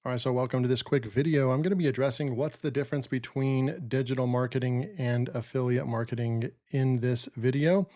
All right, so welcome to this quick video. I'm going to be addressing what's the difference between digital marketing and affiliate marketing in this video.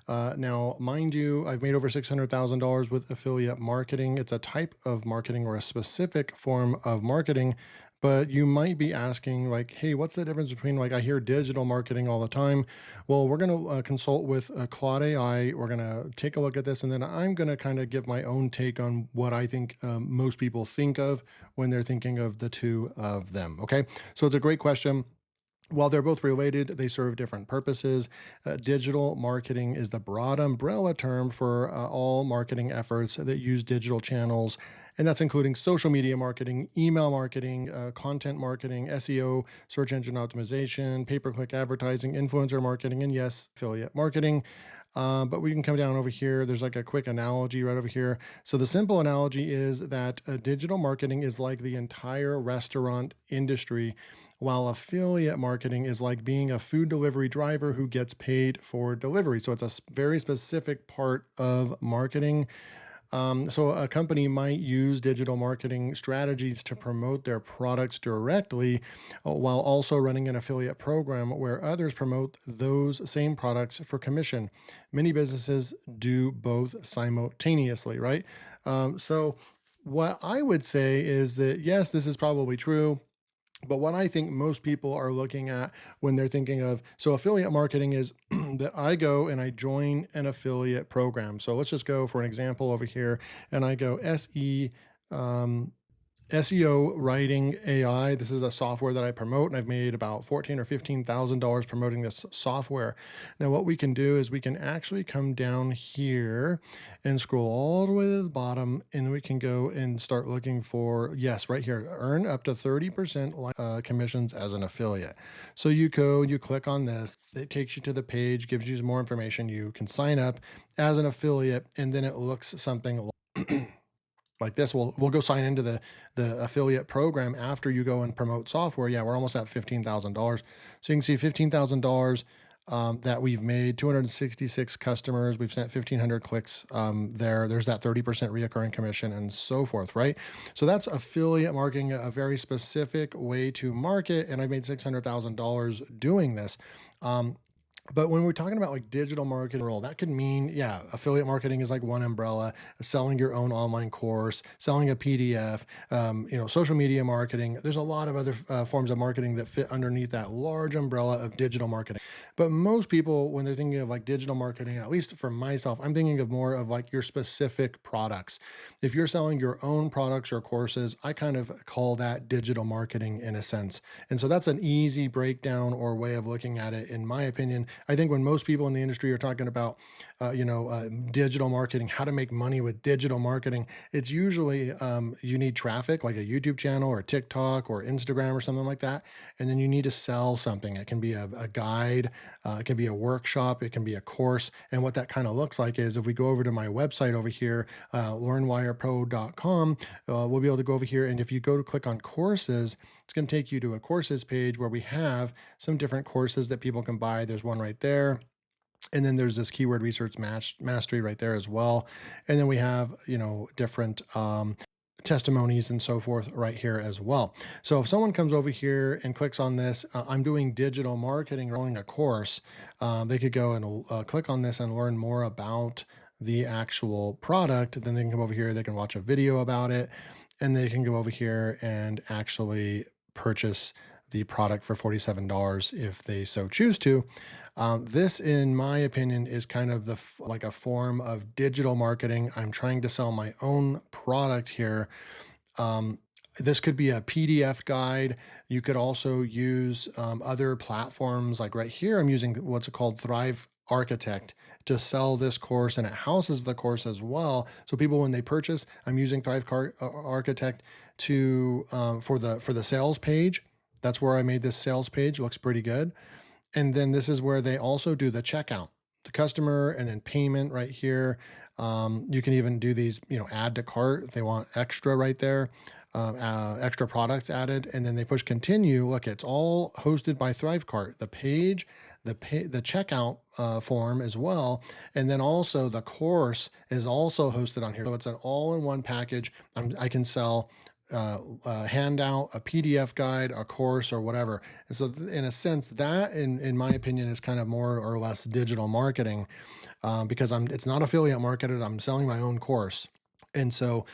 Now, mind you, I've made over $600,000 with affiliate marketing. It's a type of marketing or a specific form of marketing, but you might be asking like, hey, what's the difference between like I hear digital marketing all the time. Well, we're going to consult with Claude AI. We're going to take a look at this, and then I'm going to kind of give my own take on what I think most people think of when they're thinking of the two of them. Okay. So it's a great question. While they're both related, they serve different purposes. Digital marketing is the broad umbrella term for all marketing efforts that use digital channels, and that's including social media marketing, email marketing, content marketing, SEO, search engine optimization, pay-per-click advertising, influencer marketing, and yes, affiliate marketing. But we can come down over here. There's like a quick analogy right over here. So the simple analogy is that digital marketing is like the entire restaurant industry, while affiliate marketing is like being a food delivery driver who gets paid for delivery. So it's a very specific part of marketing. So a company might use digital marketing strategies to promote their products directly, while also running an affiliate program where others promote those same products for commission. Many businesses do both simultaneously, right? So what I would say is that yes, this is probably true. But what I think most people are looking at when they're thinking of, so affiliate marketing is that I go and I join an affiliate program. So let's just go for an example over here, and I go SEO Writing AI. This is a software that I promote, and I've made about $14,000 or $15,000 promoting this software. Now, what we can do is we can actually come down here and scroll all the way to the bottom, and we can go and start looking for, yes, right here, earn up to 30% commissions as an affiliate. So you go, you click on this, it takes you to the page, gives you more information. You can sign up as an affiliate, and then it looks something like this. We'll go sign into the affiliate program after you go and promote software. Yeah, we're almost at $15,000. So you can see $15,000 that we've made, 266 customers. We've sent 1,500 clicks there. There's that 30% reoccurring commission and so forth, right? So that's affiliate marketing, a very specific way to market. And I've made $600,000 doing this. But when we're talking about like digital marketing role, that could mean, yeah, affiliate marketing is like one umbrella, selling your own online course, selling a PDF, social media marketing. There's a lot of other forms of marketing that fit underneath that large umbrella of digital marketing. But most people, when they're thinking of like digital marketing, at least for myself, I'm thinking of more of like your specific products. If you're selling your own products or courses, I kind of call that digital marketing in a sense. And so that's an easy breakdown or way of looking at it, in my opinion. I think when most people in the industry are talking about, digital marketing, how to make money with digital marketing, it's usually you need traffic like a YouTube channel or TikTok or Instagram or something like that. And then you need to sell something. It can be a guide, it can be a workshop, it can be a course. And what that kind of looks like is if we go over to my website over here, learnwirepro.com, we'll be able to go over here. And if you go to click on courses, it's going to take you to a courses page where we have some different courses that people can buy. There's one right there. And then there's this keyword research mastery right there as well. And then we have, different testimonies and so forth right here as well. So if someone comes over here and clicks on this, I'm doing digital marketing, rolling a course, they could go and click on this and learn more about the actual product. Then they can come over here, they can watch a video about it, and they can go over here and actually purchase the product for $47 if they so choose to. This, in my opinion, is kind of like a form of digital marketing. I'm trying to sell my own product here. This could be a PDF guide. You could also use other platforms. Like right here, I'm using what's called Thrive Architect to sell this course, and it houses the course as well. So people, when they purchase, I'm using Architect to for the sales page. That's where I made this sales page. Looks pretty good. And then this is where they also do the checkout, the customer, and then payment right here. You can even do these, add to cart if they want extra right there, extra products added, and then they push continue. Look, it's all hosted by ThriveCart. The page, the checkout form as well, and then also the course is also hosted on here. So it's an all-in-one package. I can sell handout, a PDF guide, a course, or whatever. And so, in a sense, that, in my opinion, is kind of more or less digital marketing, because it's not affiliate marketed. I'm selling my own course. And so,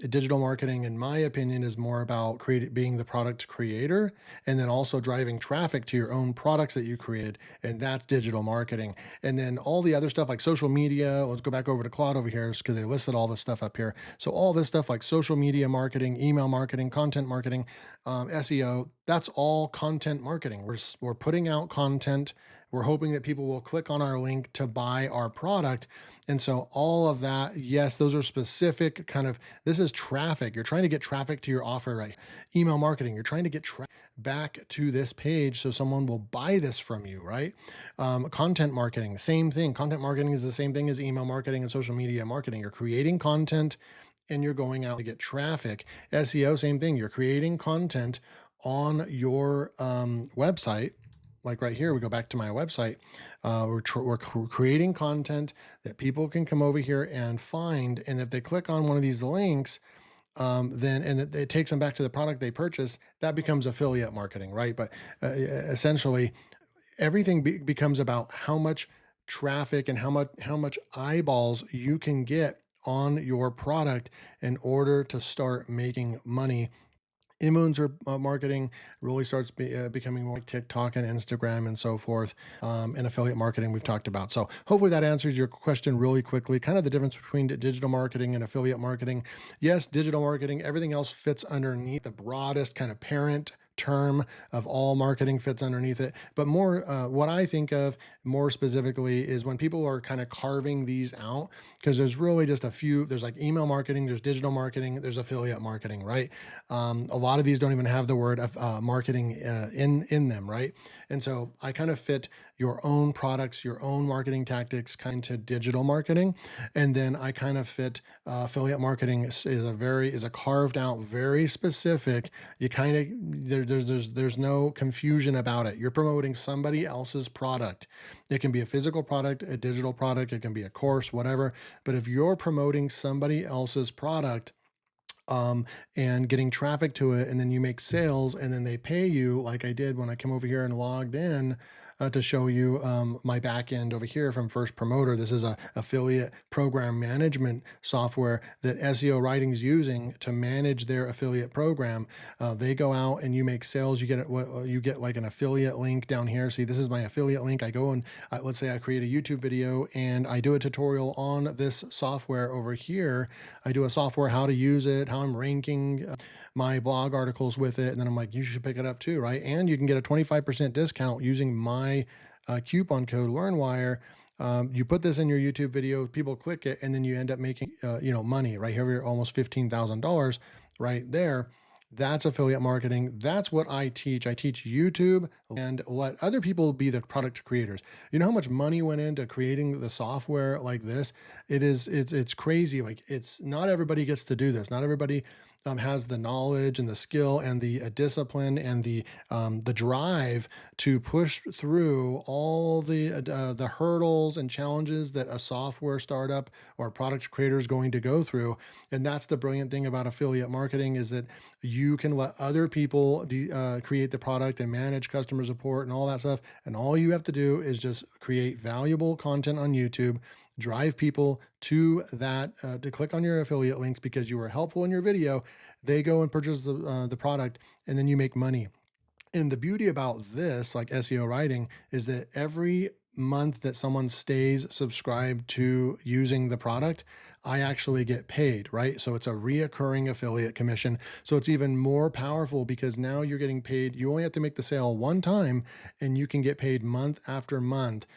digital marketing, in my opinion, is more about being the product creator, and then also driving traffic to your own products that you created. And that's digital marketing. And then all the other stuff like social media, let's go back over to Claude over here because they listed all this stuff up here. So, all this stuff like social media marketing, email marketing, content marketing, SEO, that's all content marketing. We're putting out content. We're hoping that people will click on our link to buy our product. And so all of that, yes, those are specific kind of, this is traffic. You're trying to get traffic to your offer, right? Email marketing, you're trying to get back to this page so someone will buy this from you, right? Content marketing, same thing. Content marketing is the same thing as email marketing and social media marketing. You're creating content and you're going out to get traffic. SEO, same thing. You're creating content on your website. Like right here, we go back to my website. We're creating content that people can come over here and find. And if they click on one of these links, then and it takes them back to the product they purchased, that becomes affiliate marketing, right? But essentially, everything becomes about how much traffic and how much eyeballs you can get on your product in order to start making money. Influencer marketing really starts becoming more like TikTok and Instagram and so forth. And affiliate marketing we've talked about. So hopefully that answers your question really quickly. Kind of the difference between digital marketing and affiliate marketing. Yes, digital marketing, everything else fits underneath the broadest kind of parent term of all marketing fits underneath it. But more, what I think of more specifically is when people are kind of carving these out, because there's really just a few. There's like email marketing, there's digital marketing, there's affiliate marketing, right? A lot of these don't even have the word of marketing in them, right? And so I kind of fit your own products, your own marketing tactics kind to digital marketing, and then I kind of fit affiliate marketing is a carved out, very specific. You kind of there's no confusion about it. You're promoting somebody else's product. It can be a physical product, a digital product, it can be a course, whatever. But if you're promoting somebody else's product, and getting traffic to it, and then you make sales, and then they pay you like I did when I came over here and logged in to show you my back end over here from First Promoter. This is a affiliate program management software that SEO Writing's using to manage their affiliate program. They go out and you make sales. You get like an affiliate link down here. See, this is my affiliate link. I go and let's say I create a YouTube video and I do a tutorial on this software over here. I do a software, how to use it, how I'm ranking my blog articles with it. And then I'm like, you should pick it up too, right? And you can get a 25% discount using my coupon code LearnWire. You put this in your YouTube video, people click it, and then you end up making money right here. You're almost $15,000 right there. That's affiliate marketing. That's what I teach. I teach YouTube and let other people be the product creators. You know how much money went into creating the software like this? It's crazy. Like, it's not everybody gets to do this. Not everybody has the knowledge and the skill and the discipline and the drive to push through all the hurdles and challenges that a software startup or product creator is going to go through. And that's the brilliant thing about affiliate marketing, is that you can let other people create the product and manage customer support and all that stuff. And all you have to do is just create valuable content on YouTube, drive people to that to click on your affiliate links because you were helpful in your video. They go and purchase the product, and then you make money. And the beauty about this, like SEO Writing, is that every month that someone stays subscribed to using the product, I actually get paid, right? So it's a reoccurring affiliate commission. So it's even more powerful because now you're getting paid. You only have to make the sale one time and you can get paid month after month,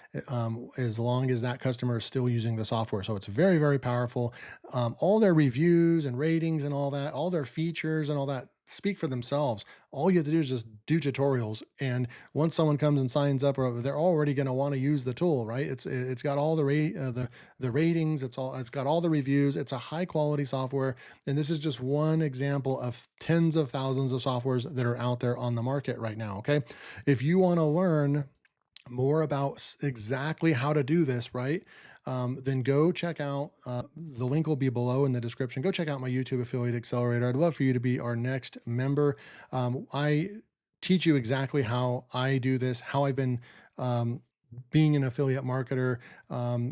as long as that customer is still using the software. So it's very, very powerful. All their reviews and ratings and all that, all their features and all that speak for themselves. All you have to do is just do tutorials, and once someone comes and signs up, or they're already going to want to use the tool, right? It's got all the ratings, it's got all the reviews. It's a high quality software, and this is just one example of tens of thousands of softwares that are out there on the market right now. Okay, if you want to learn more about exactly how to do this, right? then go check out the link will be below in the description. Go check out my YouTube Affiliate Accelerator. I'd love for you to be our next member. I teach you exactly how I do this, how I've been being an affiliate marketer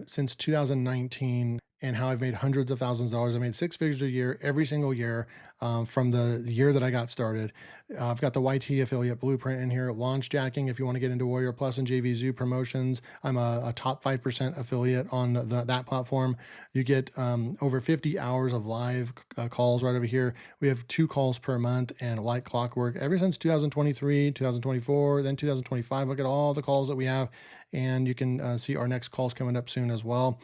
since 2019, and how I've made hundreds of thousands of dollars. I made six figures a year every single year from the year that I got started. I've got the YT affiliate blueprint in here, launch jacking if you want to get into Warrior Plus and JVZoo promotions. I'm a top 5% affiliate on that platform. You get over 50 hours of live calls right over here. We have 2 calls per month and like clockwork ever since 2023, 2024, then 2025. Look at all the calls that we have, and you can see our next calls coming up soon as well.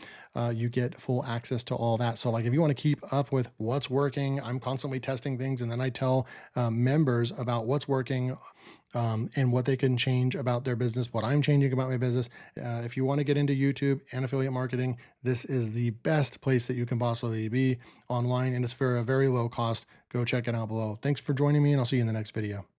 You get full access to all that. So like if you want to keep up with what's working, I'm constantly testing things, and then I tell members about what's working and what they can change about their business, what I'm changing about my business. If you want to get into YouTube and affiliate marketing, this is the best place that you can possibly be online, and it's for a very low cost. Go check it out below. Thanks for joining me, and I'll see you in the next video.